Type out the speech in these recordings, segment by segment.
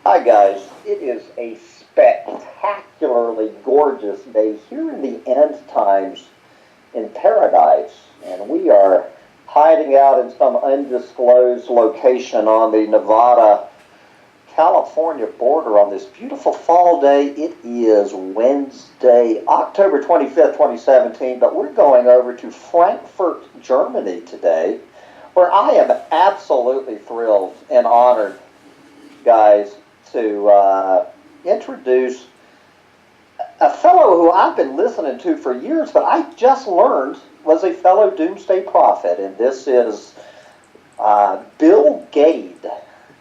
Hi guys, it is a spectacularly gorgeous day here in the end times in paradise, and we are hiding out in some undisclosed location on the Nevada-California border on this beautiful fall day. It is Wednesday, October 25th, 2017, but we're going over to Frankfurt, Germany today, where I am absolutely thrilled and honored, guys, to introduce a fellow who I've been listening to for years, but I just learned was a fellow doomsday prophet, and this is Bill Gaede.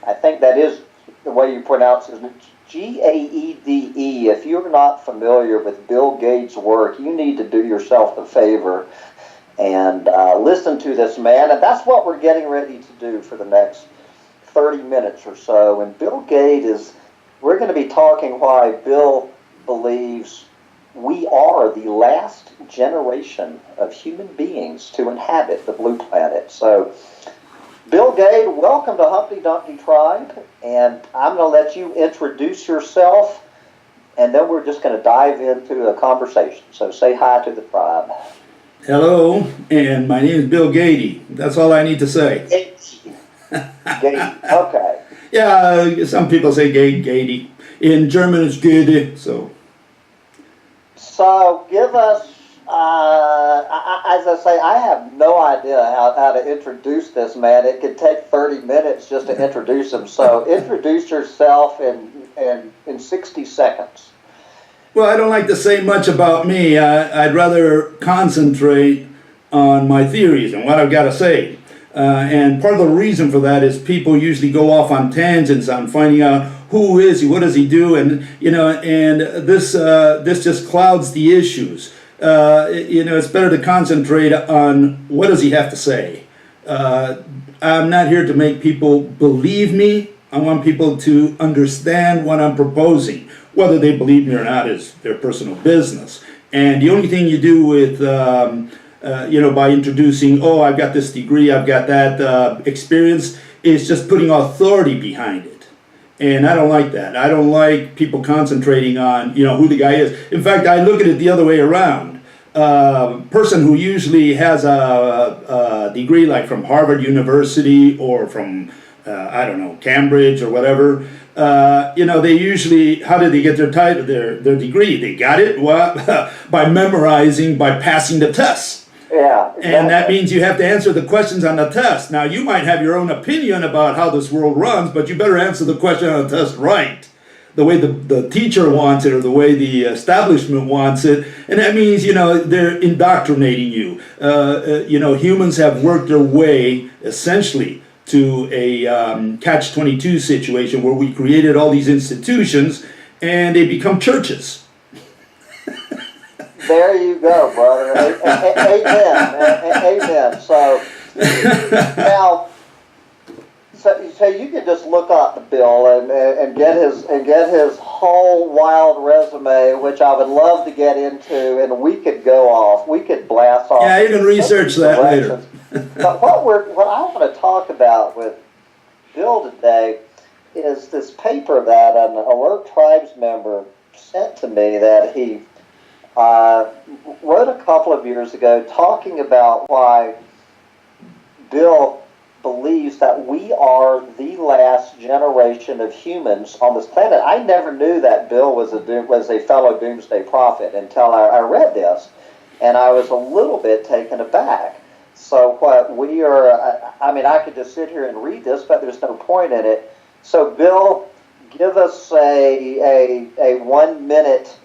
I think that is the way you pronounce it. Gaede. If you're not familiar with Bill Gaede's work, you need to do yourself a favor and listen to this man, and that's what we're getting ready to do for the next 30 minutes or so. And Bill Gaede we're going to be talking why Bill believes we are the last generation of human beings to inhabit the blue planet. So, Bill Gaede, welcome to Humpty Dumpty Tribe, and I'm going to let you introduce yourself, and then we're just going to dive into a conversation. So say hi to the tribe. Hello, and my name is Bill Gaede. That's all I need to say. Gaede, okay. Yeah, some people say Gaede. In German, it's Gaede. So give us, as I say, I have no idea how to introduce this man. It could take 30 minutes just to introduce him. So introduce yourself in 60 seconds. Well, I don't like to say much about me. I'd rather concentrate on my theories and what I've got to say. And part of the reason for that is people usually go off on tangents on finding out who is he, what does he do, and this just clouds the issues. It's better to concentrate on what does he have to say. I'm not here to make people believe me. I want people to understand what I'm proposing. Whether they believe me or not is their personal business. And the only thing you do with by introducing, I've got this degree, I've got that experience, is just putting authority behind it. And I don't like that. I don't like people concentrating on, who the guy is. In fact, I look at it the other way around. Person who usually has a degree like from Harvard University or from, Cambridge or whatever, they usually, how did they get their title, their degree? They got it by memorizing, by passing the tests. Yeah, exactly. And that means you have to answer the questions on the test. Now, you might have your own opinion about how this world runs, but you better answer the question on the test right, the way the teacher wants it or the way the establishment wants it. And that means, they're indoctrinating you. Humans have worked their way, essentially, to a catch-22 situation where we created all these institutions and they become churches. There you go, brother. Amen. Amen. So now, so you can just look up Bill and get his whole wild resume, which I would love to get into, and we could go off. We could blast off. Yeah, you can research that later. But what I want to talk about with Bill today is this paper that an alert tribes member sent to me that he wrote a couple of years ago, talking about why Bill believes that we are the last generation of humans on this planet. I never knew that Bill was a fellow doomsday prophet until I read this, and I was a little bit taken aback. So what we are, I could just sit here and read this, but there's no point in it. So Bill, give us a 1 minute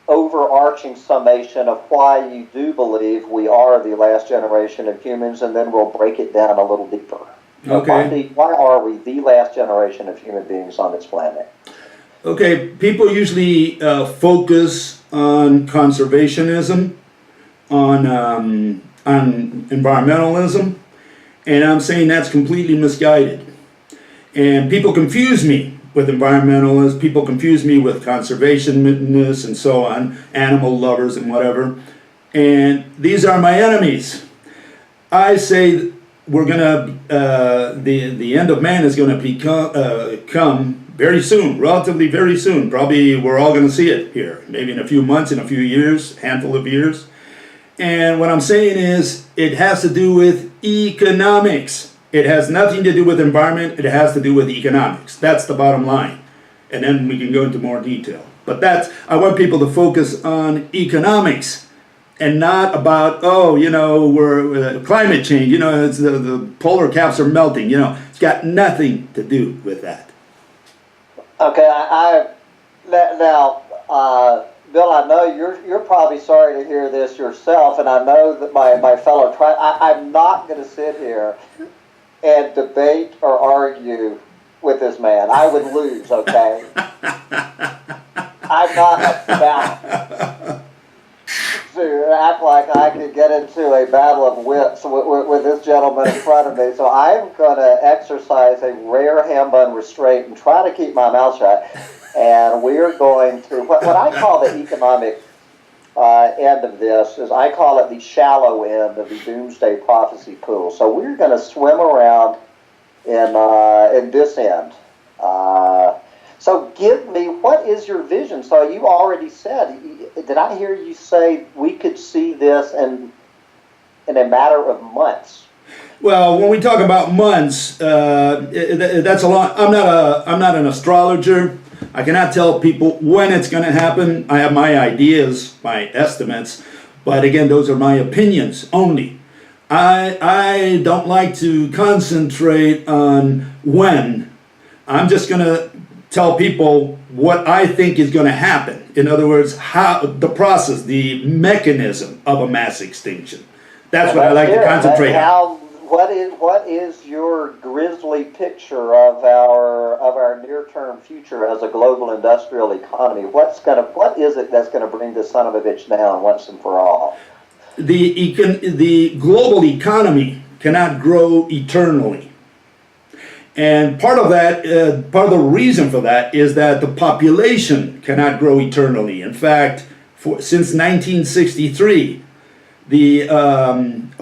overarching summation of why you do believe we are the last generation of humans, and then we'll break it down a little deeper. Okay. Why are we the last generation of human beings on this planet? Okay, people usually focus on conservationism, on environmentalism, and I'm saying that's completely misguided. And people confuse me with environmentalists, people confuse me with conservationists and so on, animal lovers and whatever. And these are my enemies. I say we're gonna, the end of man is gonna come very soon, relatively very soon. Probably we're all going to see it here, maybe in a few months, in a few years, handful of years. And what I'm saying is it has to do with economics. It has nothing to do with environment. It has to do with economics. That's the bottom line. And then we can go into more detail. But I want people to focus on economics and not about, we're climate change, it's the polar caps are melting, it's got nothing to do with that. Okay, now, Bill, I know you're probably sorry to hear this yourself, and I know that my fellow I'm not going to sit here and debate or argue with this man. I would lose, okay? I'm not about to act like I could get into a battle of wits with this gentleman in front of me. So I'm going to exercise a rare ham-bun restraint and try to keep my mouth shut. And we're going to, what I call the economic end of this is I call it the shallow end of the doomsday prophecy pool. So we're going to swim around in this end. So give me, what is your vision? So you already said, did I hear you say we could see this in a matter of months? Well, when we talk about months, that's a lot. I'm not an astrologer. I cannot tell people when it's going to happen. I have my ideas, my estimates, but again, those are my opinions only. I don't like to concentrate on when. I'm just going to tell people what I think is going to happen. In other words, how the process, the mechanism of a mass extinction. That's what I like to concentrate on. What is your grisly picture of our near-term future as a global industrial economy? What is it that's going to bring this son of a bitch down once and for all? The global economy cannot grow eternally. And part of the reason for that is that the population cannot grow eternally. In fact, since 1963, the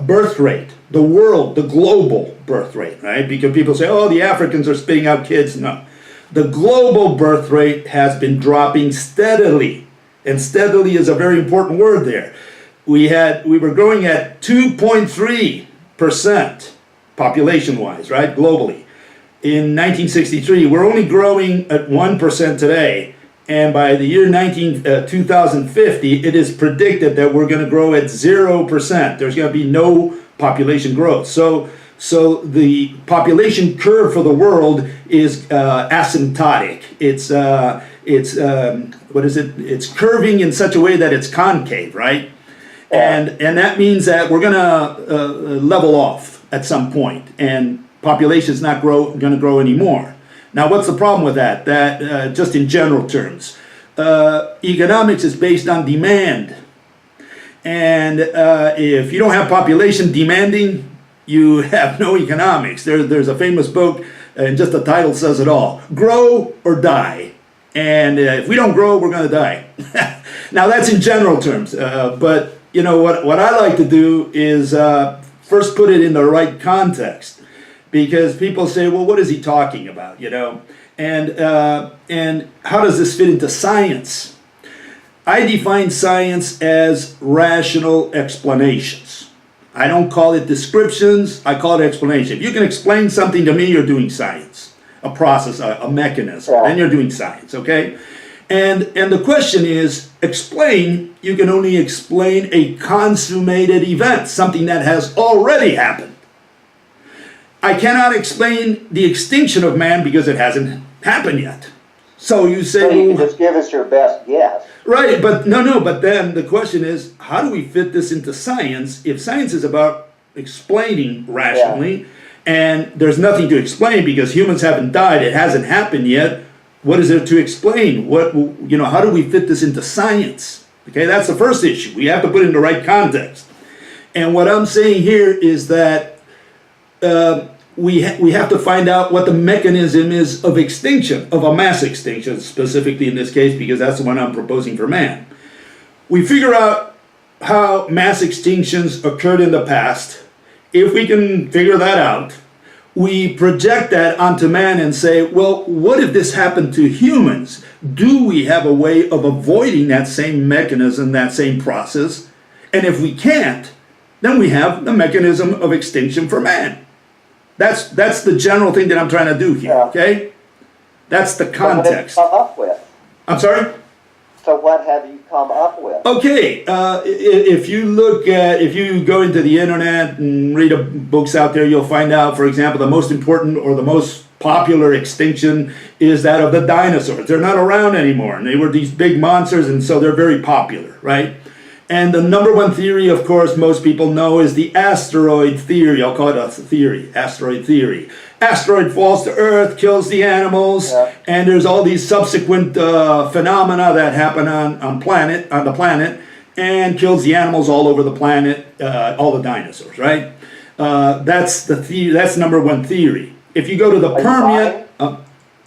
birth rate, the global birth rate, right? Because people say, oh, the Africans are spitting out kids. No. The global birth rate has been dropping steadily. And steadily is a very important word there. We were growing at 2.3% population-wise, right, globally. In 1963, we're only growing at 1% today, and by the year 2050, it is predicted that we're going to grow at 0%. There's going to be no population growth. So the population curve for the world is asymptotic. It's It's curving in such a way that it's concave, right? And that means that we're going to level off at some point, and population is not going to grow anymore. Now, what's the problem with that? That just in general terms, economics is based on demand, and if you don't have population demanding, you have no economics. There's a famous book, and just the title says it all: "Grow or Die." And if we don't grow, we're going to die. Now, that's in general terms, but you know what I like to do is first put it in the right context. Because people say, well, what is he talking about, you know? And how does this fit into science? I define science as rational explanations. I don't call it descriptions, I call it explanation. If you can explain something to me, you're doing science. A process, a mechanism, then you're doing science, okay? And the question is, you can only explain a consummated event, something that has already happened. I cannot explain the extinction of man because it hasn't happened yet. So you say... So you can just give us your best guess. Right, but but then the question is, how do we fit this into science if science is about explaining rationally, and there's nothing to explain because humans haven't died, it hasn't happened yet, what is there to explain? How do we fit this into science? Okay, that's the first issue. We have to put it in the right context. And what I'm saying here is that we have to find out what the mechanism is of extinction, of a mass extinction, specifically in this case, because that's the one I'm proposing for man. We figure out how mass extinctions occurred in the past. If we can figure that out, we project that onto man and say, well, what if this happened to humans? Do we have a way of avoiding that same mechanism, that same process? And if we can't, then we have the mechanism of extinction for man. That's the general thing that I'm trying to do here, okay? That's the context. So what have you come up with? I'm sorry? So what have you come up with? Okay, if you go into the internet and read books out there, you'll find out, for example, the most important or the most popular extinction is that of the dinosaurs. They're not around anymore, and they were these big monsters, and so they're very popular, right? And the number one theory, of course, most people know is the asteroid theory. I'll call it a theory, asteroid theory. Asteroid falls to Earth, kills the animals, and there's all these subsequent phenomena that happen on the planet, and kills the animals all over the planet, all the dinosaurs, right? That's number one theory. If you go to the Permian,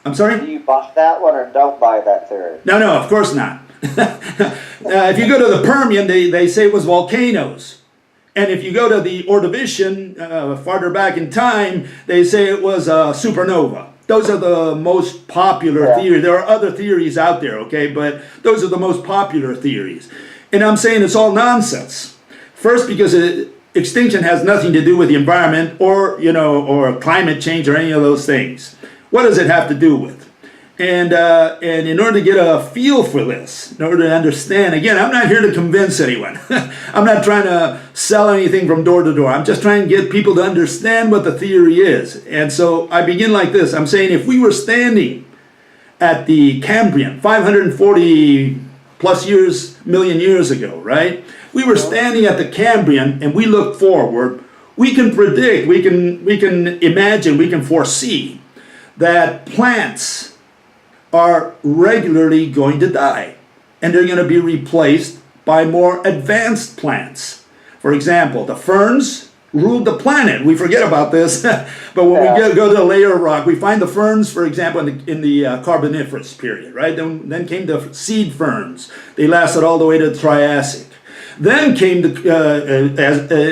I'm sorry? Do you buy that one or don't buy that theory? No, of course not. If you go to the Permian, they say it was volcanoes. And if you go to the Ordovician, farther back in time, they say it was a supernova. Those are the most popular theories. There are other theories out there, okay, but those are the most popular theories. And I'm saying it's all nonsense. First, because extinction has nothing to do with the environment or climate change or any of those things. What does it have to do with? And in order to get a feel for this, in order to understand, again, I'm not here to convince anyone. I'm not trying to sell anything from door to door. I'm just trying to get people to understand what the theory is. And so I begin like this. I'm saying if we were standing at the Cambrian, 540 plus million years ago, right? We were standing at the Cambrian and we look forward. We can predict, we can imagine, we can foresee that plants are regularly going to die, and they're going to be replaced by more advanced plants. For example, the ferns ruled the planet. We forget about this, but when we go to the layer of rock, we find the ferns, for example, in the Carboniferous period, right? Then came the seed ferns. They lasted all the way to the Triassic. Then came and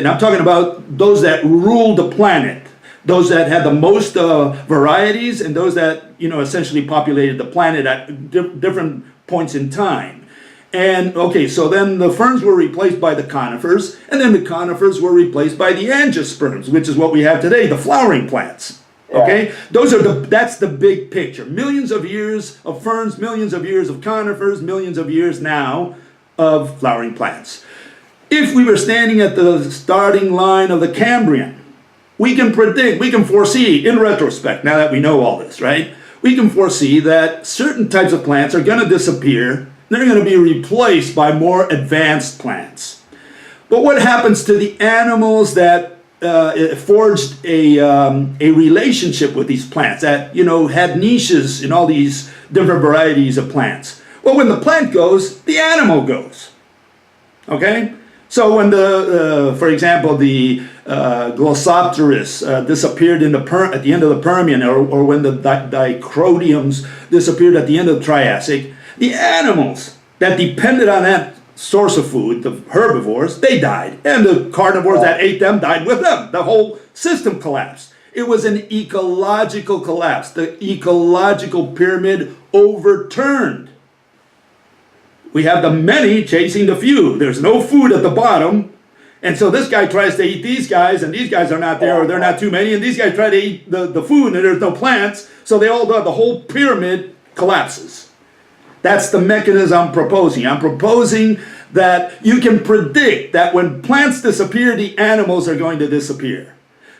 I'm talking about those that ruled the planet. Those that had the most varieties and those that, essentially populated the planet at different points in time. And, okay, so then the ferns were replaced by the conifers, and then the conifers were replaced by the angiosperms, which is what we have today, the flowering plants. Okay? That's the big picture. Millions of years of ferns, millions of years of conifers, millions of years now of flowering plants. If we were standing at the starting line of the Cambrian, we can predict, we can foresee, in retrospect, now that we know all this, right? We can foresee that certain types of plants are going to disappear. They're going to be replaced by more advanced plants. But what happens to the animals that forged a relationship with these plants, that, had niches in all these different varieties of plants? Well, when the plant goes, the animal goes. Okay? So when for example, the Glossopteris disappeared at the end of the Permian, or when the Dicrodiums disappeared at the end of the Triassic, the animals that depended on that source of food, the herbivores, they died. And the carnivores that ate them died with them. The whole system collapsed. It was an ecological collapse. The ecological pyramid overturned. We have the many chasing the few. There's no food at the bottom. And so this guy tries to eat these guys, and these guys are not there, or they're not too many, and these guys try to eat the food, and there's no plants. So the whole pyramid collapses. That's the mechanism I'm proposing. I'm proposing that you can predict that when plants disappear, the animals are going to disappear.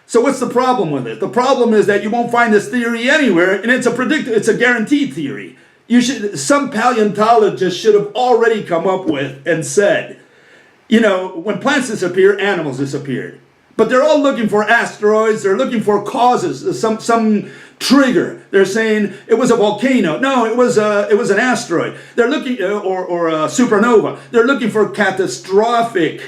So what's the problem with it? The problem is that you won't find this theory anywhere, and it's a guaranteed theory. Some paleontologist should have already come up with and said, when plants disappear, animals disappeared. But they're all looking for asteroids. They're looking for causes, some trigger. They're saying it was a volcano. No, it was an asteroid. They're looking, or a supernova. They're looking for catastrophic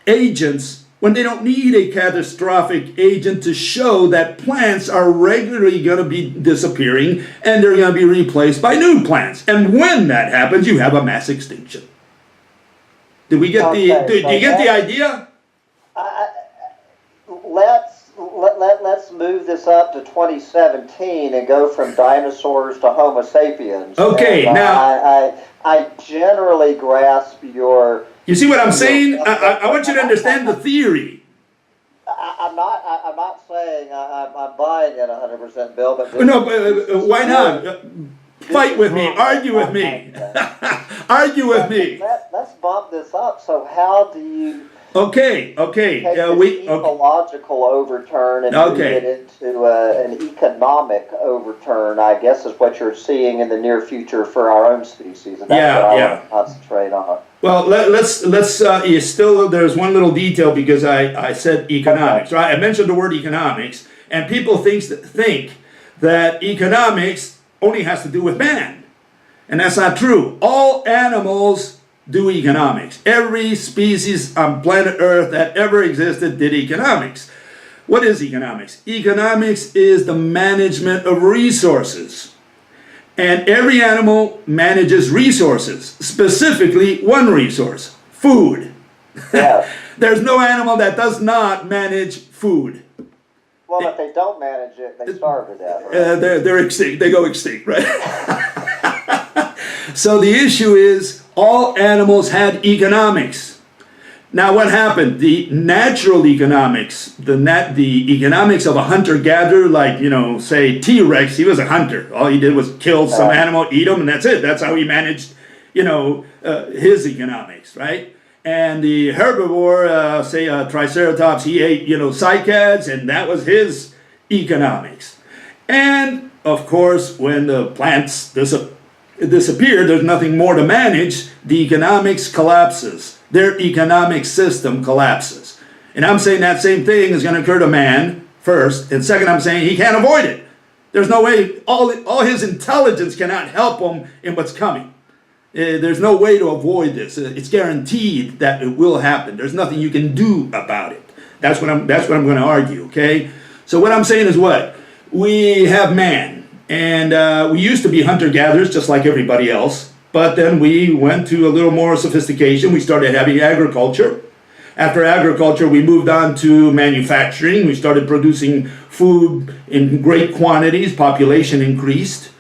agents when they don't need a catastrophic agent to show that plants are regularly going to be disappearing and they're going to be replaced by new plants. And when that happens, you have a mass extinction. Did you get the idea? let's move this up to 2017 and go from dinosaurs to Homo sapiens. Okay, and, now I generally grasp your. you see what I'm saying? I want you to understand the theory. I'm not saying I'm buying it 100%, Bill. But No, why not? Fight with me. Argue with me. Argue with me. Let's bump this up. So how do you? Okay. Take this ecological overturn and move it into an economic overturn, I guess, is what you're seeing in the near future for our own species. And that's what I want to concentrate on. Well, let's there's one little detail because I said economics, right? I mentioned the word economics, and people think that economics only has to do with man. And that's not true. All animals do economics. Every species on planet Earth that ever existed did economics. What is economics? Economics is the management of resources. And every animal manages resources, specifically one resource, food. Yeah. There's no animal that does not manage food. Well, if they don't manage it, they starve to death. Right? They're extinct. They go extinct, right? So the issue is all animals had economics. Now what happened? The natural economics, the economics of a hunter-gatherer, like, say T-Rex, he was a hunter. All he did was kill some animal, eat them, and that's it. That's how he managed, his economics, right? And the herbivore, say a Triceratops, he ate, cycads, and that was his economics. And, of course, when the plants disappear, there's nothing more to manage, the economics collapses. Their economic system collapses. And I'm saying that same thing is going to occur to man, first. And second, I'm saying he can't avoid it. There's no way, all his intelligence cannot help him in what's coming. There's no way to avoid this. It's guaranteed that it will happen. There's nothing you can do about it. That's what I'm going to argue, okay? So what I'm saying is what? We have man. And we used to be hunter-gatherers just like everybody else. But then we went to a little more sophistication. We started having agriculture. After agriculture, we moved on to manufacturing. We started producing food in great quantities. Population increased.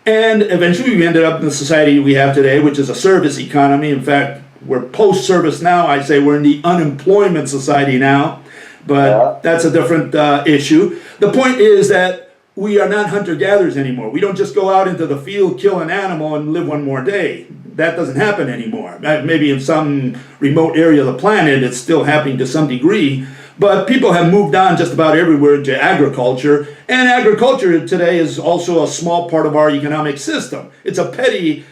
And eventually we ended up in the society we have today, which is a service economy. In fact, we're post-service now. I say we're in the unemployment society now. But that's a different issue. The point is that we are not hunter-gatherers anymore. We don't just go out into the field, kill an animal, and live one more day. That doesn't happen anymore. Maybe in some remote area of the planet, it's still happening to some degree. But people have moved on just about everywhere to agriculture. And agriculture today is also a small part of our economic system. It's a petty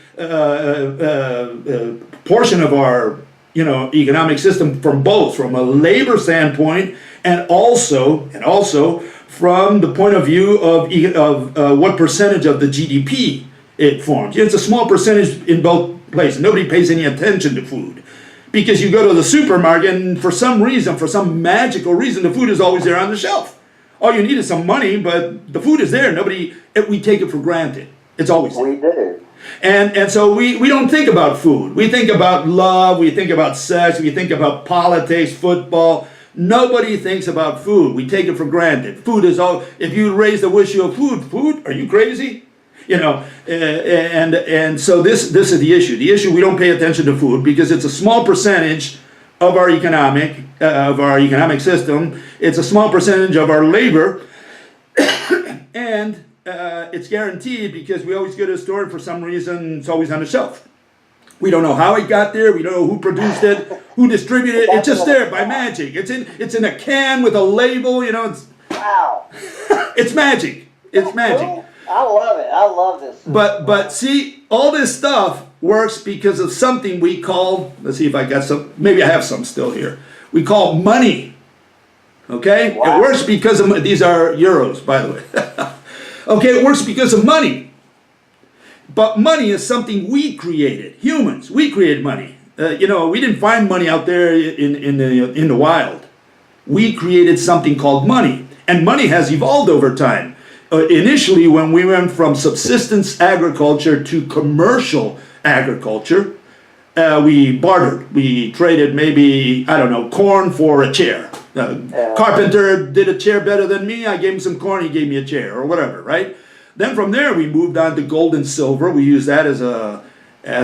portion of our economic system from a labor standpoint and also from the point of view of what percentage of the GDP it forms. It's a small percentage in both places. Nobody pays any attention to food. Because you go to the supermarket and for some reason, for some magical reason, the food is always there on the shelf. All you need is some money, but the food is there. We take it for granted. It's always there. We do. And so we don't think about food. We think about love, we think about sex, we think about politics, football. Nobody thinks about food. We take it for granted. Food is all, if you raise the issue of food, are you crazy? And so this is the issue. The issue, we don't pay attention to food because it's a small percentage of our economic system. It's a small percentage of our labor, and it's guaranteed because we always go to a store and for some reason it's always on the shelf. We don't know how it got there. We don't know who produced it, who distributed it. It's just there by magic. It's in a can with a label. Wow. It's magic. It's magic. I love it. I love this. But see, all this stuff works because of something we call, let's see if I got some, maybe I have some still here. We call money. Okay? Wow. It works because of, these are euros, by the way. Okay, it works because of money. But money is something we created. Humans, we created money. We didn't find money out there in the wild. We created something called money. And money has evolved over time. Initially, when we went from subsistence agriculture to commercial agriculture, we bartered. We traded maybe, corn for a chair. Carpenter did a chair better than me. I gave him some corn. He gave me a chair or whatever, right? Then from there we moved on to gold and silver. We use that as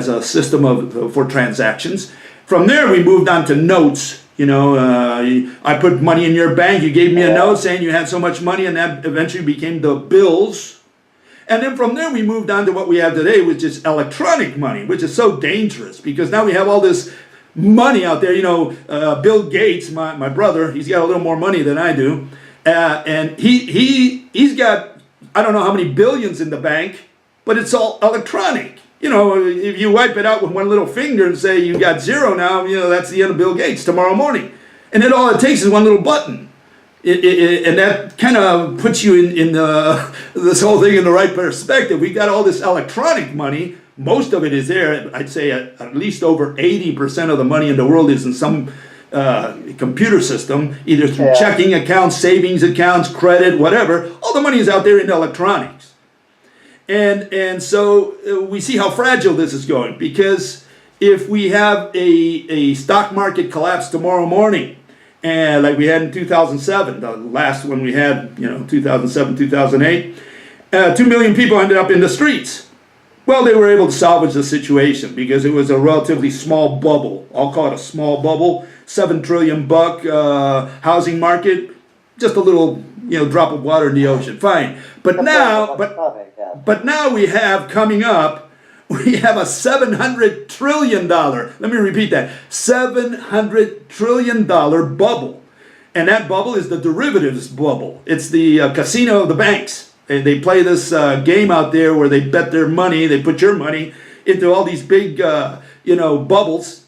a system for transactions. From there we moved on to notes. I put money in your bank. You gave me a note saying you had so much money, and that eventually became the bills. And then from there we moved on to what we have today, which is electronic money, which is so dangerous because now we have all this money out there. Bill Gates, my brother, he's got a little more money than I do, and he's got, I don't know how many billions in the bank, but it's all electronic. If you wipe it out with one little finger and say you got zero now, that's the end of Bill Gates tomorrow morning. And then all it takes is one little button. And that kind of puts you in this whole thing in the right perspective. We got all this electronic money. Most of it is there. I'd say at least over 80% of the money in the world is in some computer system, either through checking accounts, savings accounts, credit, whatever. All the money is out there in electronics. And so we see how fragile this is going, because if we have a stock market collapse tomorrow morning, and like we had in 2007, the last one we had, 2007, 2008, 2 million people ended up in the streets. Well, they were able to salvage the situation because it was a relatively small bubble. I'll call it a small bubble. $7 trillion housing market, just a little drop of water in the ocean. Fine, but now we have coming up. We have a $700 trillion, let me repeat that, $700 trillion bubble. And that bubble is the derivatives bubble. It's the casino of the banks. They play this game out there where they bet their money, they put your money into all these big, bubbles.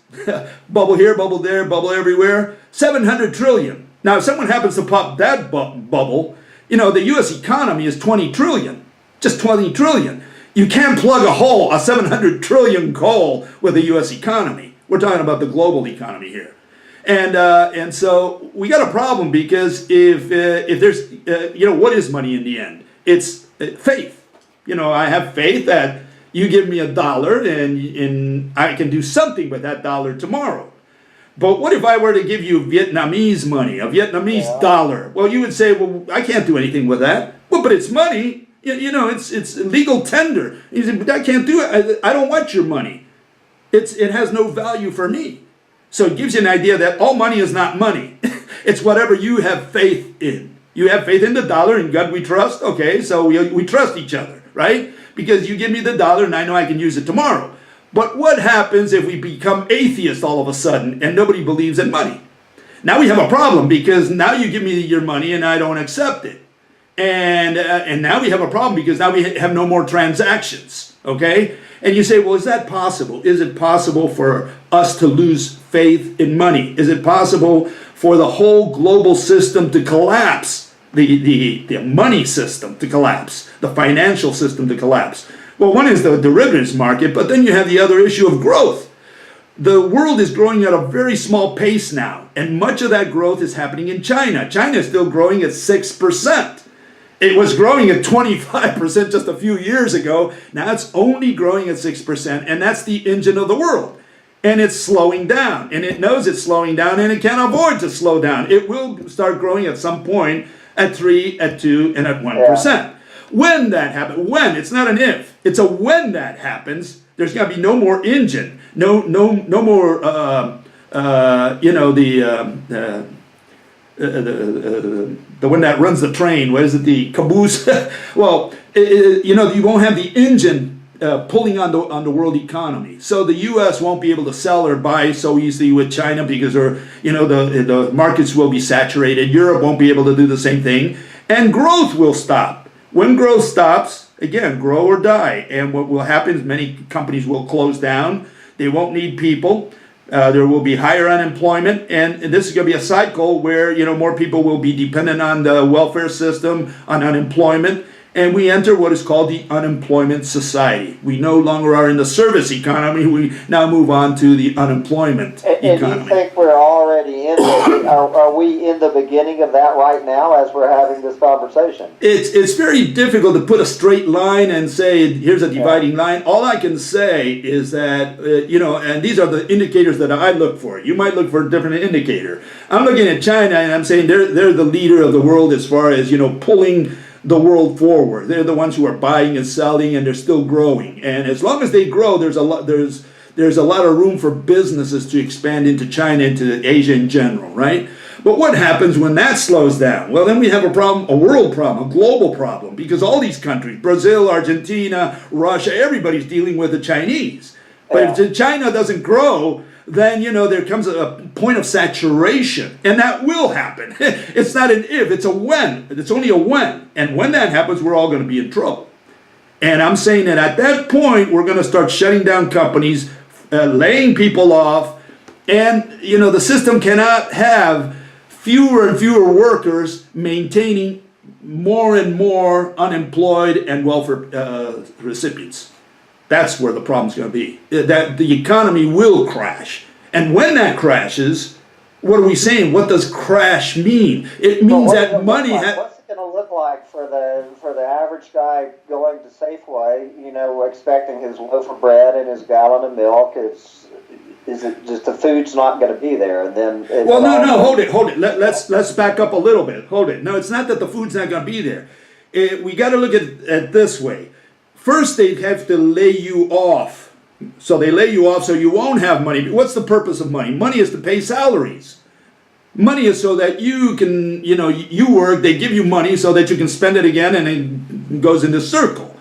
Bubble here, bubble there, bubble everywhere. 700 trillion. Now, if someone happens to pop that bubble, the U.S. economy is 20 trillion. Just 20 trillion. You can't plug a 700 trillion hole with the U.S. economy. We're talking about the global economy here. And so we got a problem because if there's, what is money in the end? It's faith. I have faith that you give me $1 and I can do something with that dollar tomorrow. But what if I were to give you Vietnamese money, a Vietnamese dollar? Well, you would say, well, I can't do anything with that. Well, but it's money. It's legal tender. You say, but I can't do it. I don't want your money. It has no value for me. So it gives you an idea that all money is not money. It's whatever you have faith in. You have faith in the dollar, in God we trust. Okay, so we trust each other, right? Because you give me the dollar and I know I can use it tomorrow. But what happens if we become atheists all of a sudden and nobody believes in money? Now we have a problem because now you give me your money and I don't accept it. And now we have a problem because now we have no more transactions, okay? And you say, well, is that possible? Is it possible for us to lose faith in money? Is it possible for the whole global system to collapse, the money system to collapse, the financial system to collapse? Well, one is the derivatives market, but then you have the other issue of growth. The world is growing at a very small pace now, and much of that growth is happening in China. China is still growing at 6%. It was growing at 25% just a few years ago. Now it's only growing at 6%, and that's the engine of the world. And it's slowing down, and it knows it's slowing down, and it can't avoid to slow down. It will start growing at some point at 3, at 2, and at 1%. Yeah. When that happens, it's not an if, it's a when that happens, there's got to be no more engine, no more, the one that runs the train. What is it? The caboose. Well, you won't have the engine pulling on the world economy. So the U.S. won't be able to sell or buy so easily with China because the markets will be saturated. Europe won't be able to do the same thing, and growth will stop. When growth stops, again, grow or die. And what will happen is many companies will close down. They won't need people. There will be higher unemployment, and this is going to be a cycle where more people will be dependent on the welfare system, on unemployment, and we enter what is called the unemployment society. We no longer are in the service economy. We now move on to the unemployment economy. And you think we're already in are we in the beginning of that right now as we're having this conversation? It's very difficult to put a straight line and say, here's a dividing line. All I can say is that, and these are the indicators that I look for. You might look for a different indicator. I'm looking at China and I'm saying they're the leader of the world as far as, pulling the world forward. They're the ones who are buying and selling, and they're still growing. And as long as they grow, there's a lot of room for businesses to expand into China, into Asia in general, right? But what happens when that slows down? Well, then we have a problem, a world problem, a global problem, because all these countries, Brazil, Argentina, Russia, everybody's dealing with the Chinese. But if China doesn't grow, then, there comes a point of saturation. And that will happen. It's not an if, it's a when. It's only a when. And when that happens, we're all going to be in trouble. And I'm saying that at that point, we're going to start shutting down companies, laying people off. And, the system cannot have fewer and fewer workers maintaining more and more unemployed and welfare recipients. That's where the problem's going to be. That the economy will crash. And when that crashes, what are we saying? What does crash mean? It means that money... What's it going to look like for the average guy going to Safeway, expecting his loaf of bread and his gallon of milk? Is it just the food's not going to be there? And then hold it. Let's back up a little bit. Hold it. No, it's not that the food's not going to be there. We got to look at it this way. First, they have to lay you off. So they lay you off so you won't have money. What's the purpose of money? Money is to pay salaries. Money is so that you can, you work, they give you money so that you can spend it again, and it goes in this circle.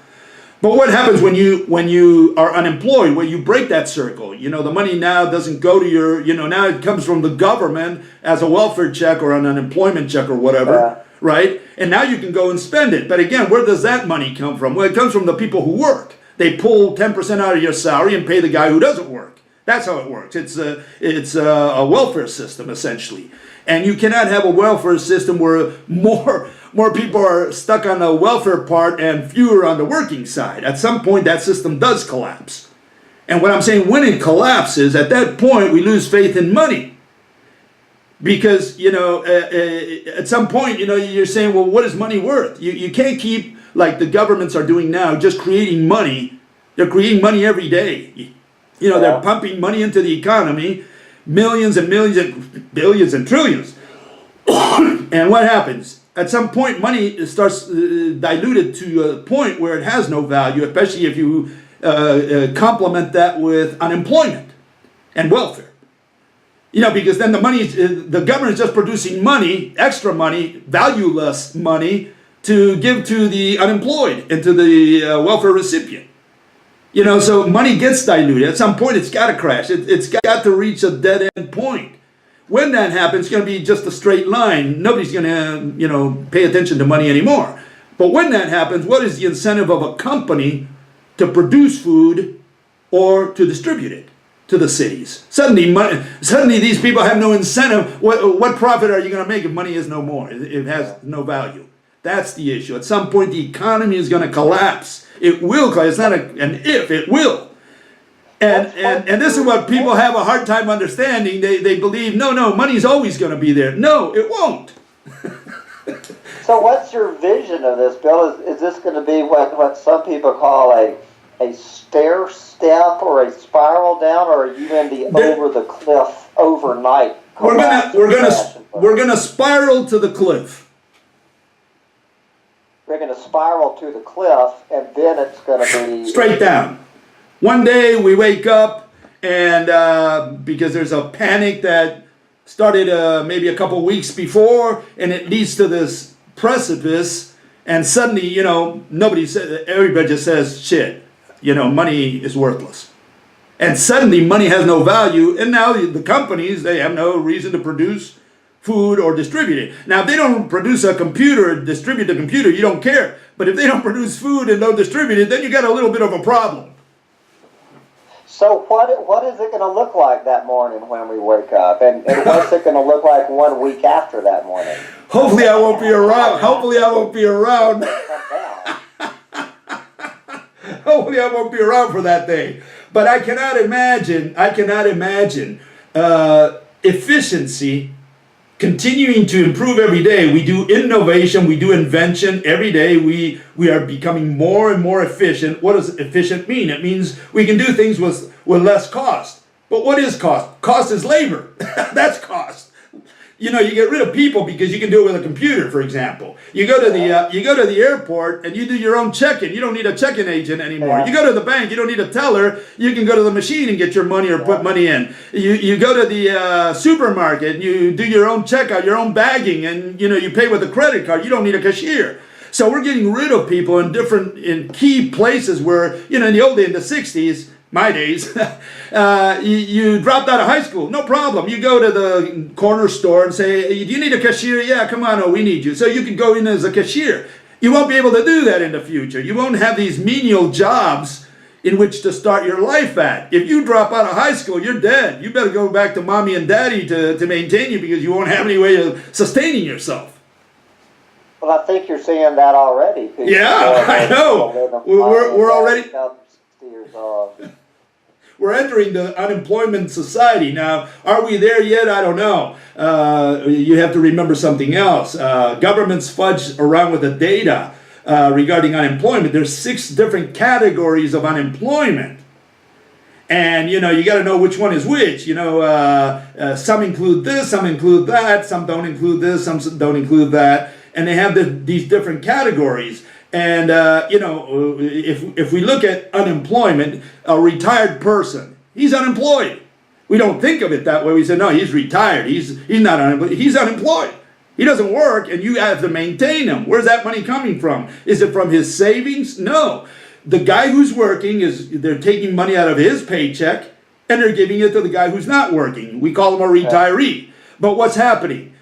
But what happens when you are unemployed, when you break that circle? The money now doesn't go to your, now it comes from the government as a welfare check or an unemployment check or whatever, right? And now you can go and spend it. But again, where does that money come from? Well, it comes from the people who work. They pull 10% out of your salary and pay the guy who doesn't work. That's how it works. It's a welfare system, essentially. And you cannot have a welfare system where more people are stuck on the welfare part and fewer on the working side. At some point, that system does collapse. And what I'm saying, when it collapses, at that point, we lose faith in money. Because, at some point, you're saying, well, what is money worth? You can't keep, like the governments are doing now, just creating money. They're creating money every day. They're pumping money into the economy, millions and millions and billions and trillions. And what happens? At some point, money starts diluted to a point where it has no value, especially if you complement that with unemployment and welfare. Because then the government is just producing money, extra money, valueless money, to give to the unemployed and to the welfare recipient. So money gets diluted. At some point, it's got to crash. It's got to reach a dead-end point. When that happens, it's going to be just a straight line. Nobody's going to, pay attention to money anymore. But when that happens, what is the incentive of a company to produce food or to distribute it to the cities? Suddenly these people have no incentive. What profit are you going to make if money is no more? It has no value. That's the issue. At some point, the economy is going to collapse. It will collapse. It's not an if, it will. And this is what people have a hard time understanding. They believe, no, money's always going to be there. No, it won't. So what's your vision of this, Bill? Is this going to be what some people call a stair step or a spiral down, or are you in the over the cliff overnight? We're gonna spiral to the cliff. We're going to spiral to the cliff, and then it's going to be straight down. One day we wake up, and because there's a panic that started maybe a couple weeks before, and it leads to this precipice, and suddenly, everybody just says, shit, money is worthless. And suddenly money has no value, and now the companies, they have no reason to produce food or distribute it. Now, if they don't produce a computer, distribute the computer, you don't care. But if they don't produce food and don't distribute it, then you got a little bit of a problem. So what is it going to look like that morning when we wake up? And what's it going to look like 1 week after that morning? Hopefully I won't be around. Hopefully I won't be around for that day. But I cannot imagine efficiency continuing to improve every day. We do innovation, we do invention every day. We are becoming more and more efficient. What does efficient mean? It means we can do things with less cost. But what is cost? Cost is labor. That's cost. You know, you get rid of people because you can do it with a computer, for example. You go to the airport and you do your own check-in. You don't need a check-in agent anymore. You go to the bank, you don't need a teller. You can go to the machine and get your money or put money in. You go to the supermarket and you do your own checkout, your own bagging, and you pay with a credit card. You don't need a cashier. So we're getting rid of people in key places where, in the old days, in the 60s, my days, you dropped out of high school, no problem. You go to the corner store and say, do you need a cashier? Yeah, come on, we need you. So you can go in as a cashier. You won't be able to do that in the future. You won't have these menial jobs in which to start your life at. If you drop out of high school, you're dead. You better go back to mommy and daddy to maintain you because you won't have any way of sustaining yourself. Well, I think you're seeing that already. People I know. We're already... 60 years old. We're entering the unemployment society. Now, are we there yet? I don't know. You have to remember something else. Governments fudge around with the data regarding unemployment. There's 6 different categories of unemployment. And, you got to know which one is which. Some include this, some include that, some don't include this, some don't include that. And they have these different categories. And, if we look at unemployment, a retired person, he's unemployed. We don't think of it that way. We say, no, he's retired. He's not unemployed. He's unemployed. He doesn't work, and you have to maintain him. Where's that money coming from? Is it from his savings? No. The guy who's working, they're taking money out of his paycheck, and they're giving it to the guy who's not working. We call him a retiree. But what's happening?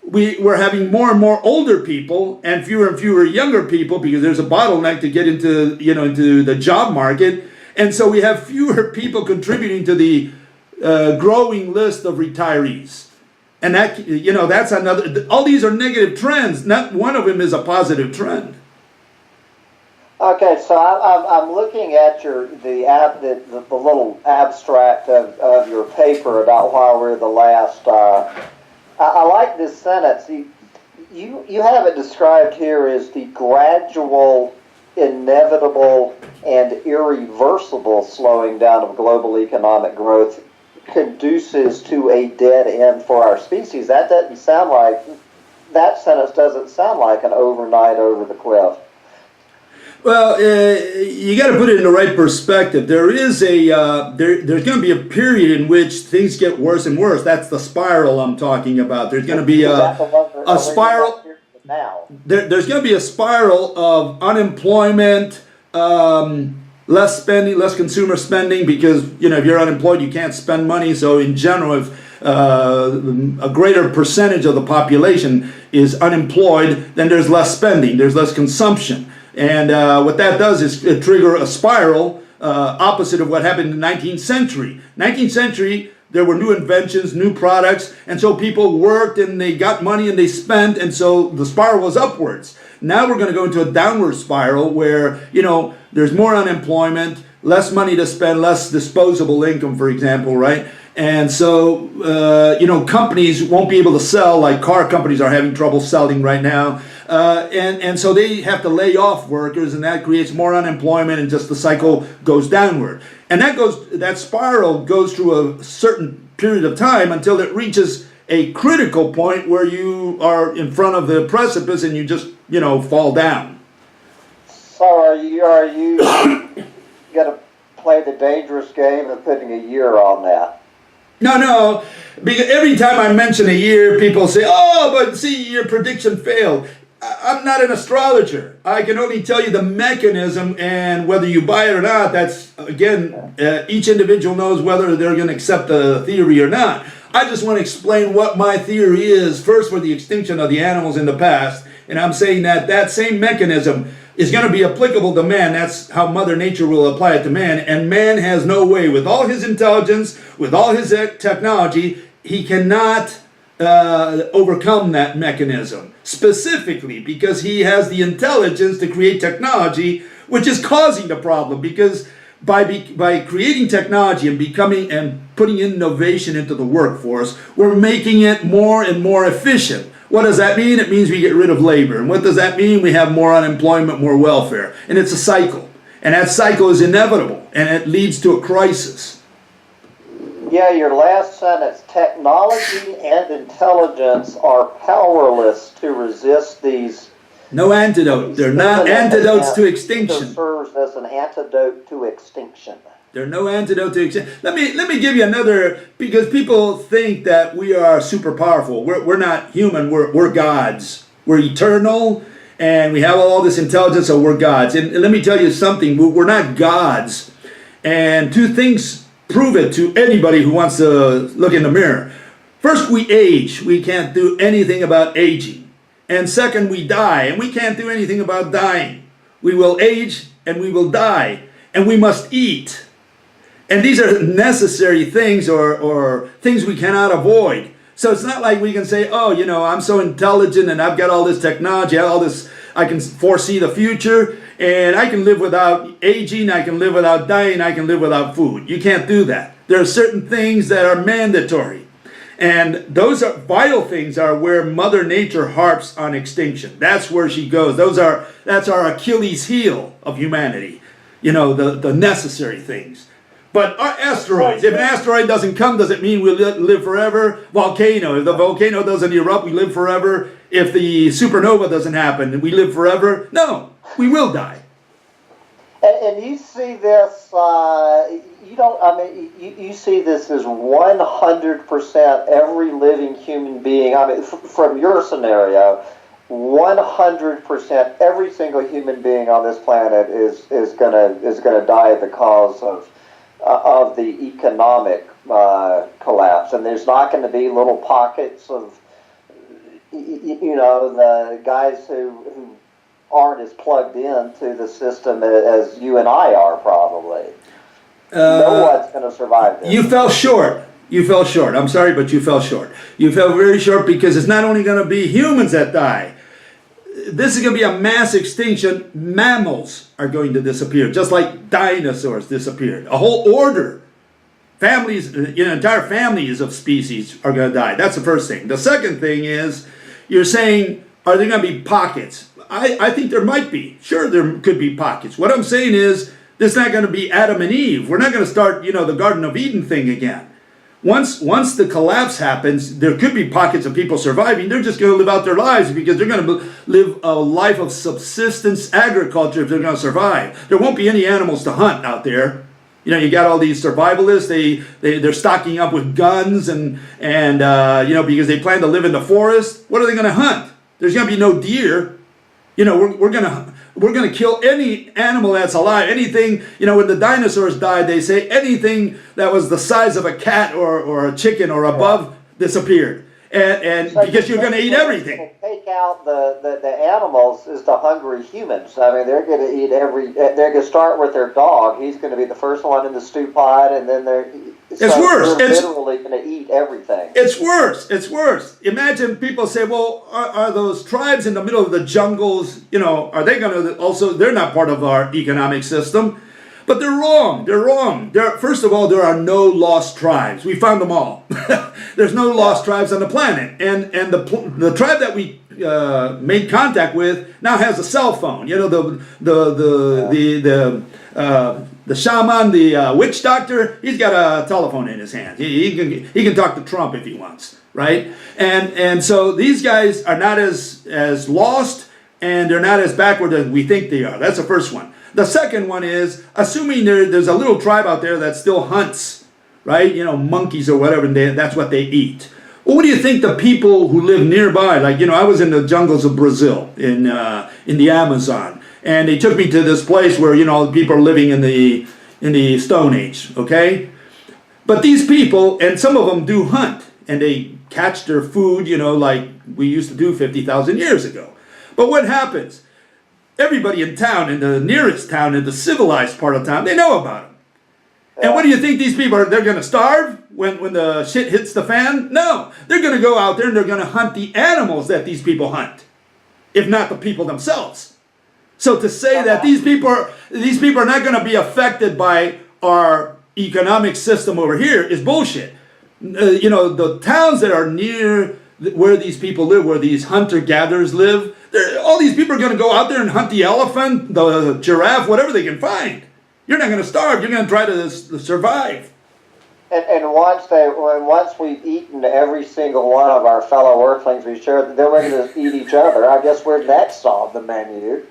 We're having more and more older people and fewer younger people because there's a bottleneck to get into the job market, and so we have fewer people contributing to the growing list of retirees, and that's another. All these are negative trends. Not one of them is a positive trend. Okay, so I'm looking at the little abstract of your paper about why we're the last. I like this sentence. You have it described here as the gradual, inevitable, and irreversible slowing down of global economic growth conduces to a dead end for our species. That sentence doesn't sound like an overnight over the cliff. Well, you got to put it in the right perspective. There's going to be a period in which things get worse and worse. That's the spiral I'm talking about. There's going to be a spiral. There's going to be a spiral of unemployment, less spending, less consumer spending, because if you're unemployed, you can't spend money. So in general, if a greater percentage of the population is unemployed, then there's less spending, there's less consumption. And what that does is trigger a spiral opposite of what happened in the 19th century. 19th century, there were new inventions, new products, and so people worked and they got money and they spent, and so the spiral was upwards. Now we're going to go into a downward spiral where, there's more unemployment, less money to spend, less disposable income, for example, right? And so, companies won't be able to sell, like car companies are having trouble selling right now. And so they have to lay off workers, and that creates more unemployment, and just the cycle goes downward. And that spiral goes through a certain period of time until it reaches a critical point where you are in front of the precipice and you just, fall down. So are you going to play the dangerous game of putting a year on that? No, because every time I mention a year, people say, but see, your prediction failed. I'm not an astrologer. I can only tell you the mechanism, and whether you buy it or not, that's, again, each individual knows whether they're going to accept the theory or not. I just want to explain what my theory is, first for the extinction of the animals in the past, and I'm saying that same mechanism is going to be applicable to man. That's how Mother Nature will apply it to man, and man has no way, with all his intelligence, with all his technology, he cannot overcome that mechanism, specifically because he has the intelligence to create technology which is causing the problem, because by creating technology and becoming and putting innovation into the workforce, we're making it more and more efficient. What does that mean? It means we get rid of labor. And what does that mean? We have more unemployment, more welfare. And it's a cycle. And that cycle is inevitable, and it leads to a crisis. Yeah, your last sentence, technology and intelligence are powerless to resist these. No antidote. They're not antidotes to extinction. It serves as an antidote to extinction. There's no antidote to extinction. Let me give you another, because people think that we are super powerful. We're not human. We're gods. We're eternal, and we have all this intelligence, so we're gods. And let me tell you something. We're not gods. And two things prove it to anybody who wants to look in the mirror. First, we age. We can't do anything about aging. And second, we die, and we can't do anything about dying. We will age, and we will die, and we must eat. And these are necessary things, or things we cannot avoid. So it's not like we can say, oh, you know, I'm so intelligent and I've got all this technology, all this, I can foresee the future, and I can live without aging, I can live without dying, I can live without food. You can't do that. There are certain things that are mandatory. And those are vital things, are where Mother Nature harps on extinction. That's where she goes. That's our Achilles heel of humanity. You know, the necessary things. But asteroids, if an asteroid doesn't come, does it mean we'll live forever? Volcano, if the volcano doesn't erupt, we live forever. If the supernova doesn't happen, we live forever? No, we will die. And you see this, you see this as 100% every living human being. I mean, from your scenario, 100% every single human being on this planet is gonna die because of the economic collapse, and there's not going to be little pockets of, you know, the guys who aren't as plugged into the system as you and I are, probably. No one's going to survive this. You fell short. You fell short. I'm sorry, but you fell short. You fell very short, because it's not only going to be humans that die. This is going to be a mass extinction. Mammals are going to disappear, just like dinosaurs disappeared. A whole order, families, entire families of species are going to die. That's the first thing. The second thing is, you're saying, are there going to be pockets? I think there might be. Sure, there could be pockets. What I'm saying is, this is not going to be Adam and Eve. We're not going to start, the Garden of Eden thing again. Once the collapse happens, there could be pockets of people surviving. They're just going to live out their lives, because they're going to live a life of subsistence agriculture if they're going to survive. There won't be any animals to hunt out there. You got all these survivalists. They're stocking up with guns and because they plan to live in the forest. What are they going to hunt? There's going to be no deer. We're going to kill any animal that's alive. Anything, when the dinosaurs died, they say anything that was the size of a cat or a chicken or above disappeared. And so because you're going to eat everything. Take out the animals is the hungry humans. I mean, they're going to eat they're going to start with their dog. He's going to be the first one in the stew pot, and then it's worse. They're literally going to eat everything. It's worse. It's worse. Imagine people say, well, are those tribes in the middle of the jungles, are they going to also, they're not part of our economic system. But they're wrong. They're wrong. First of all, there are no lost tribes. We found them all. There's no lost tribes on the planet. And the tribe that we made contact with now has a cell phone. The shaman, the witch doctor, he's got a telephone in his hand. He can talk to Trump if he wants, right? And so these guys are not as lost, and they're not as backward as we think they are. That's the first one. The second one is, assuming there's a little tribe out there that still hunts, right? Monkeys or whatever, and that's what they eat. Well, what do you think the people who live nearby, like, I was in the jungles of Brazil, in the Amazon, and they took me to this place where, people are living in the Stone Age, okay? But these people, and some of them do hunt, and they catch their food, like we used to do 50,000 years ago. But what happens? Everybody in town, in the nearest town, in the civilized part of town, they know about them. And what do you think these people are? They're going to starve when the shit hits the fan? No. They're going to go out there and they're going to hunt the animals that these people hunt, if not the people themselves. So to say that these people are not going to be affected by our economic system over here is bullshit. The towns that are near where these people live, where these hunter-gatherers live, all these people are going to go out there and hunt the elephant, the giraffe, whatever they can find. You're not going to starve. You're going to try to survive. And once we've eaten every single one of our fellow Earthlings we share, then we're going to eat each other. I guess we're next on the menu.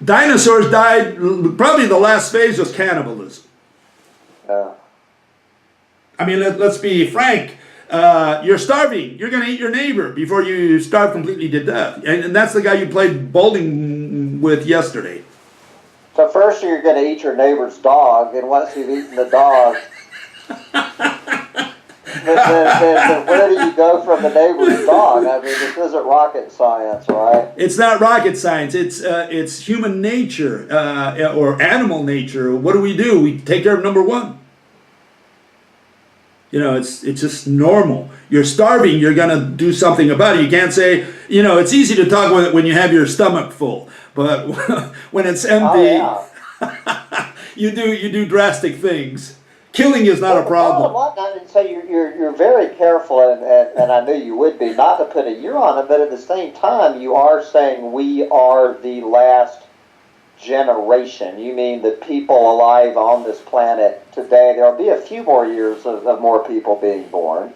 Dinosaurs died. Probably the last phase was cannibalism. I mean, let's be frank. You're starving. You're going to eat your neighbor before you starve completely to death. And that's the guy you played bowling with yesterday. So first you're going to eat your neighbor's dog, and once you've eaten the dog, then where do you go from the neighbor's dog? I mean, this isn't rocket science, right? It's not rocket science. It's human nature or animal nature. What do? We take care of number one. It's just normal. You're starving, you're going to do something about it. You can't say, it's easy to talk when you have your stomach full, but when it's empty, you do drastic things. Killing is not a problem. So you're very careful, and I knew you would be, not to put a year on it, but at the same time, you are saying we are the last generation. You mean the people alive on this planet today? There'll be a few more years of more people being born.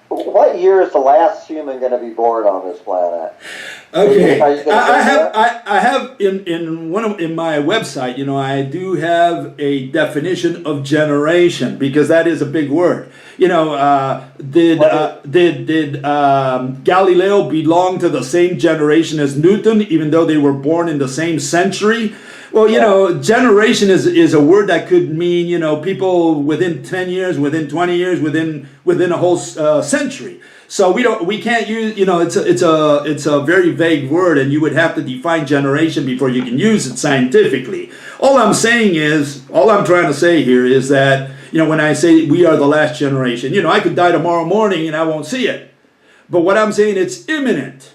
What year is the last human going to be born on this planet? Okay, I have in my website. I do have a definition of generation because that is a big word. Did Galileo belong to the same generation as Newton, even though they were born in the same century? Well, generation is a word that could mean, people within 10 years, within 20 years, within a whole century. So we can't use, it's a very vague word, and you would have to define generation before you can use it scientifically. All I'm trying to say here is that, when I say we are the last generation, I could die tomorrow morning and I won't see it. But what I'm saying, it's imminent.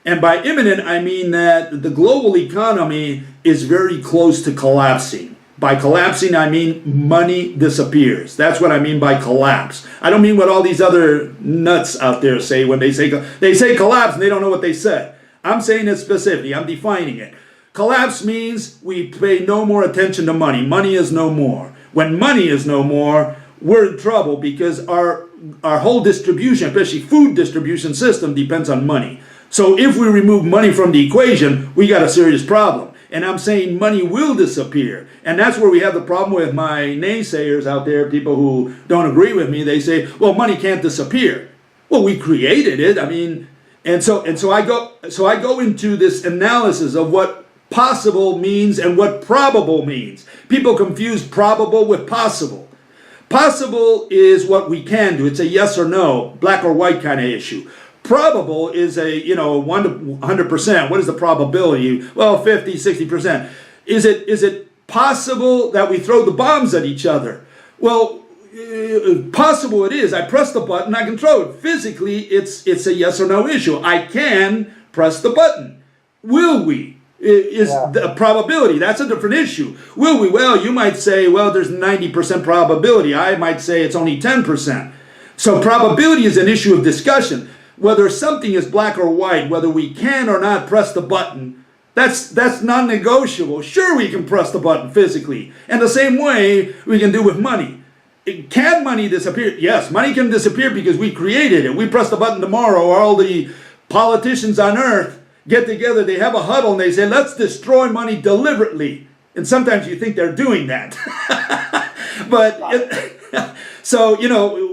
And by imminent, I mean that the global economy is very close to collapsing. By collapsing, I mean money disappears. That's what I mean by collapse. I don't mean what all these other nuts out there say when they say collapse and they don't know what they said. I'm saying it specifically. I'm defining it. Collapse means we pay no more attention to money. Money is no more. When money is no more, we're in trouble because our whole distribution, especially food distribution system, depends on money. So if we remove money from the equation, we got a serious problem. And I'm saying money will disappear. And that's where we have the problem with my naysayers out there, people who don't agree with me. They say, well, money can't disappear. Well, we created it. I mean, and so I go into this analysis of what possible means and what probable means. People confuse probable with possible. Possible is what we can do. It's a yes or no, black or white kind of issue. Probable is a, 1 to 100%. What is the probability? Well, 50, 60%. Is it possible that we throw the bombs at each other? Well, possible it is. I press the button, I can throw it. Physically, it's a yes or no issue. I can press the button. Will we? Is the probability. That's a different issue. Will we? Well, you might say, well, there's 90% probability. I might say it's only 10%. So probability is an issue of discussion. Whether something is black or white, whether we can or not press the button, that's non-negotiable. Sure, we can press the button physically. And the same way we can do with money. Can money disappear? Yes, money can disappear because we created it. We press the button tomorrow, all the politicians on earth get together, they have a huddle, and they say, let's destroy money deliberately. And sometimes you think they're doing that. So,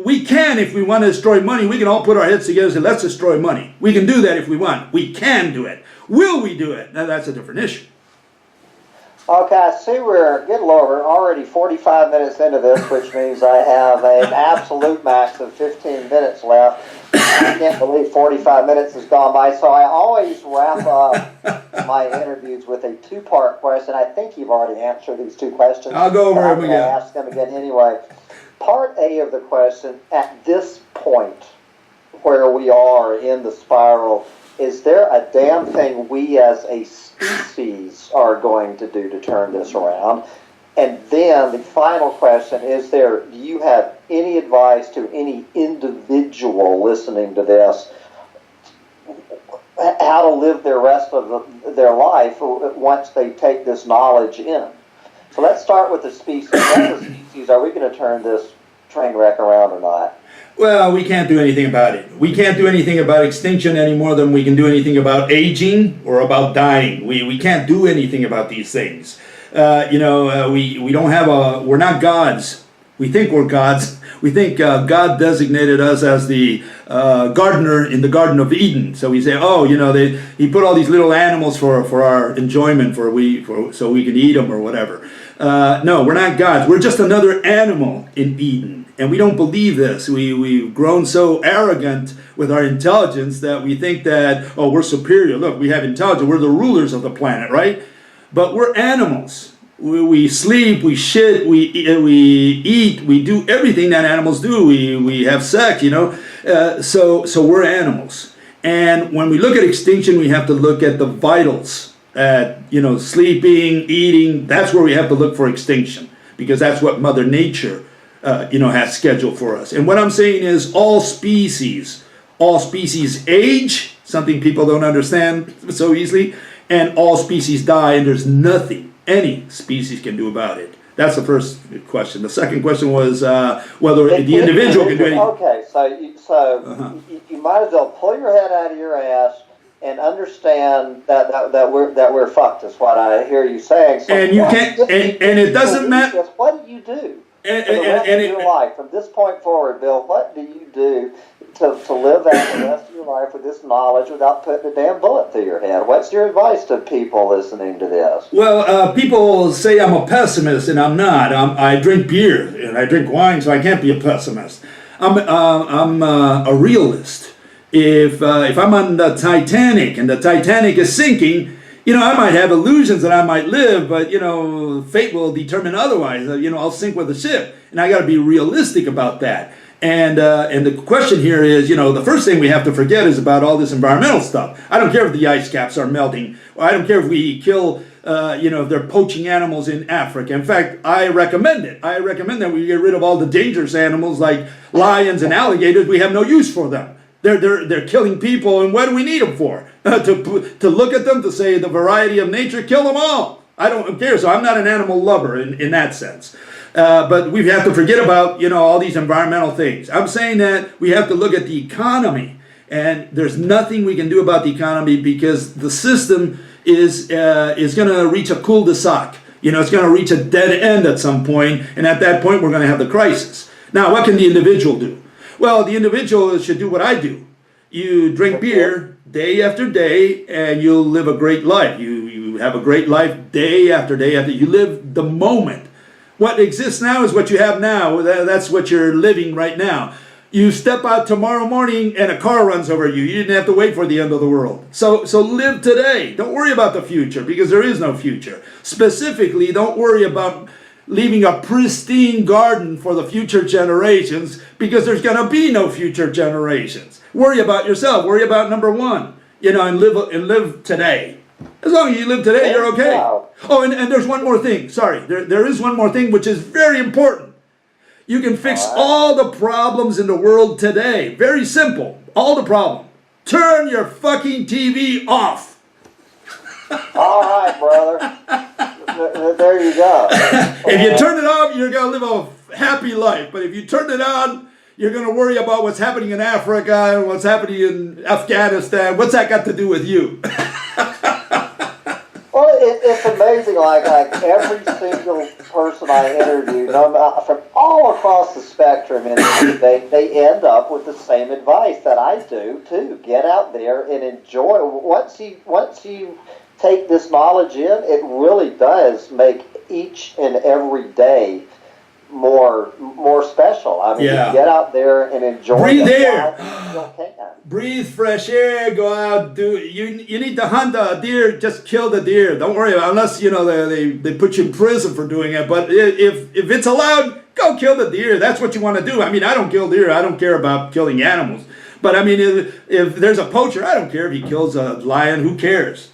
we can, if we want to destroy money, we can all put our heads together and say, let's destroy money. We can do that if we want. We can do it. Will we do it? Now, that's a different issue. Okay, I see good Lord, we're already 45 minutes into this, which means I have an absolute max of 15 minutes left. I can't believe 45 minutes has gone by, so I always wrap up my interviews with a two-part question. I think you've already answered these two questions. I'll go over them again. I'm going to ask them again anyway. Part A of the question, at this point where we are in the spiral, is there a damn thing we as a species are going to do to turn this around? And then the final question, do you have any advice to any individual listening to this, how to live their rest of their life once they take this knowledge in? So let's start with the species. As a species, are we going to turn this train wreck around or not? Well, we can't do anything about it. We can't do anything about extinction any more than we can do anything about aging or about dying. We can't do anything about these things. We don't have we're not gods. We think we're gods. We think God designated us as the gardener in the Garden of Eden. So we say, he put all these little animals for our enjoyment, so we can eat them or whatever. No, we're not gods. We're just another animal in Eden. And we don't believe this. We've grown so arrogant with our intelligence that we think that, we're superior. Look, we have intelligence. We're the rulers of the planet, right? But we're animals. We sleep, we shit, we eat, we do everything that animals do. We have sex, so we're animals. And when we look at extinction, we have to look at the vitals. Sleeping, eating, that's where we have to look for extinction, because that's what Mother Nature has scheduled for us. And what I'm saying is all species age, something people don't understand so easily, and all species die, and there's nothing any species can do about it. That's the first question. The second question was whether the individual can do anything. Okay, you might as well pull your head out of your ass and understand that we're fucked. Is what I hear you saying. So and you can't, and it doesn't matter. What do you do for the rest of your life from this point forward, Bill? What do you do to live out the rest of your life with this knowledge without putting a damn bullet through your head? What's your advice to people listening to this? Well, people say I'm a pessimist, and I'm not. I drink beer and I drink wine, so I can't be a pessimist. I'm a realist. If I'm on the Titanic and the Titanic is sinking, I might have illusions that I might live, but fate will determine otherwise. I'll sink with the ship, and I got to be realistic about that. And the question here is, the first thing we have to forget is about all this environmental stuff. I don't care if the ice caps are melting, or I don't care if we kill, if they're poaching animals in Africa. In fact, I recommend it. I recommend that we get rid of all the dangerous animals like lions and alligators. We have no use for them. They're killing people, and what do we need them for? To look at them, to say the variety of nature, kill them all. I don't care, so I'm not an animal lover in that sense. But we have to forget about, all these environmental things. I'm saying that we have to look at the economy, and there's nothing we can do about the economy because the system is going to reach a cul-de-sac. It's going to reach a dead end at some point, and at that point we're going to have the crisis. Now, what can the individual do? Well, the individual should do what I do. You drink beer day after day, and you'll live a great life. You have a great life day after day after. You live the moment. What exists now is what you have now. That's what you're living right now. You step out tomorrow morning and a car runs over you. You didn't have to wait for the end of the world. So live today. Don't worry about the future, because there is no future. Specifically, don't worry about leaving a pristine garden for the future generations, because there's going to be no future generations. Worry about yourself. Worry about number one, and live today. As long as you live today, you're okay. Oh, and there's one more thing. Sorry, there is one more thing which is very important. You can fix all the problems in the world today. Very simple. All the problem. Turn your fucking TV off. All right, brother. There you go. If you turn it off, you're going to live a happy life. But if you turn it on, you're going to worry about what's happening in Africa and what's happening in Afghanistan. What's that got to do with you? Well, it's amazing. Like every single person I interviewed, from all across the spectrum, they end up with the same advice that I do too. Get out there and enjoy. Once you take this knowledge in, it really does make each and every day more special. I mean, Yeah. get out there and enjoy. Breathe the air. life you still can. Breathe fresh air. Go out. You need to hunt a deer. Just kill the deer. Don't worry about it, unless they put you in prison for doing it. But if it's allowed, go kill the deer. That's what you want to do. I mean, I don't kill deer. I don't care about killing animals. But I mean, if there's a poacher, I don't care if he kills a lion. Who cares?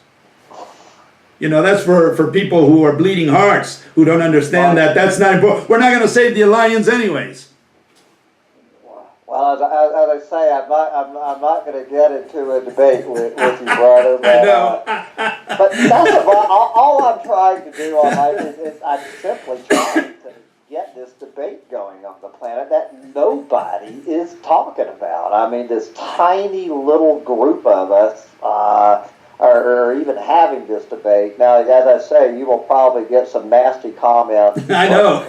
You know, that's for people who are bleeding hearts, who don't understand that that's not important. We're not going to save the lions anyways. Well, as I say, I'm not going to get into a debate with you, brother. But, I know. But that's all I'm trying to do on my is I'm simply trying to get this debate going on the planet that nobody is talking about. I mean, this tiny little group of us are even having this debate. Now, as I say, you will probably get some nasty comments. I know.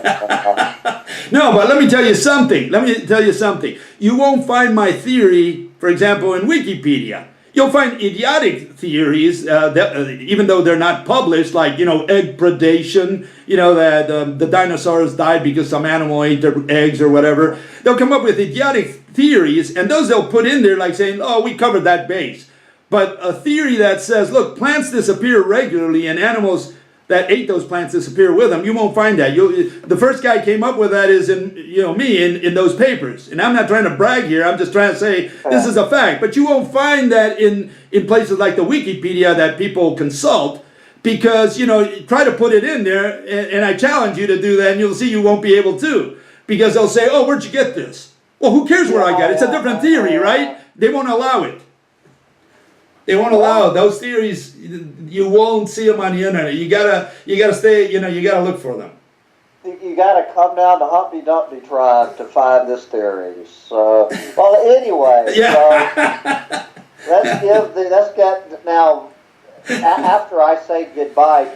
No, but let me tell you something. You won't find my theory, for example, in Wikipedia. You'll find idiotic theories, even though they're not published, like, egg predation, that the dinosaurs died because some animal ate their eggs or whatever. They'll come up with idiotic theories, and those they'll put in there like saying, oh, we covered that base. But a theory that says, look, plants disappear regularly and animals that ate those plants disappear with them, you won't find that. The first guy came up with that is me in those papers. And I'm not trying to brag here. I'm just trying to say this is a fact. But you won't find that in places like the Wikipedia that people consult, because, try to put it in there, and I challenge you to do that, and you'll see you won't be able to. Because they'll say, oh, where'd you get this? Well, who cares where I got it? It's a different theory, right? They won't allow it. They won't allow those theories. You won't see them on the internet. You gotta stay. You gotta look for them. You gotta come down to Humpty Dumpty tribe to find this theory. So, well, anyway. Yeah. So let's get now. After I say goodbye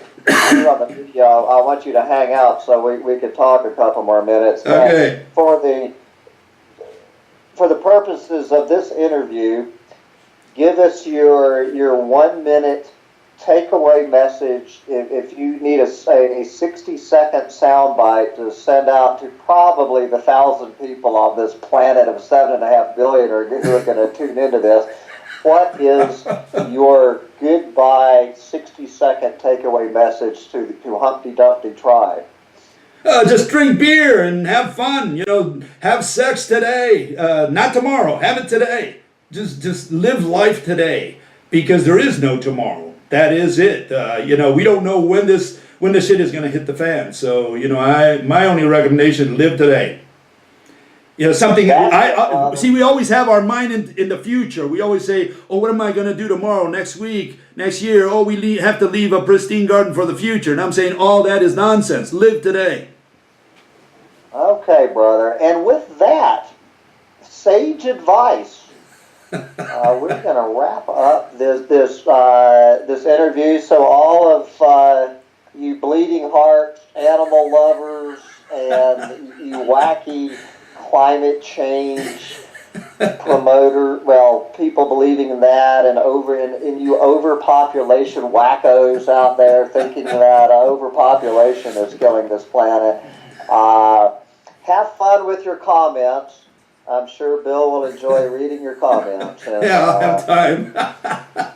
here on the video, I want you to hang out so we could talk a couple more minutes. Okay. For the purposes of this interview, give us your 1 minute takeaway message. If you need a 60-second soundbite to send out to probably the 1,000 people on this planet of 7.5 billion who are going to tune into this, what is your goodbye 60-second takeaway message to Humpty Dumpty tribe? Just drink beer and have fun. Have sex today, not tomorrow. Have it today. Just live life today, because there is no tomorrow. That is it. We don't know when this shit is going to hit the fan. So my only recommendation: live today. Something. See. We always have our mind in the future. We always say, "Oh, what am I going to do tomorrow, next week, next year?" Oh, we have to leave a pristine garden for the future. And I'm saying all that is nonsense. Live today. Okay, brother. And with that sage advice, we're going to wrap up this interview. So all of you bleeding hearts, animal lovers, and you wacky climate change promoter, people believing in that, and you overpopulation wackos out there thinking that overpopulation is killing this planet. Have fun with your comments. I'm sure Bill will enjoy reading your comments. And, I'll have time.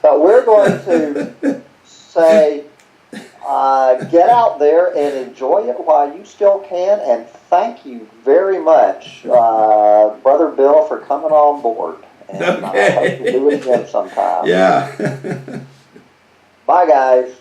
But we're going to say, get out there and enjoy it while you still can. And thank you very much, Brother Bill, for coming on board. And Okay. I hope to do it again sometime. Yeah. Bye, guys.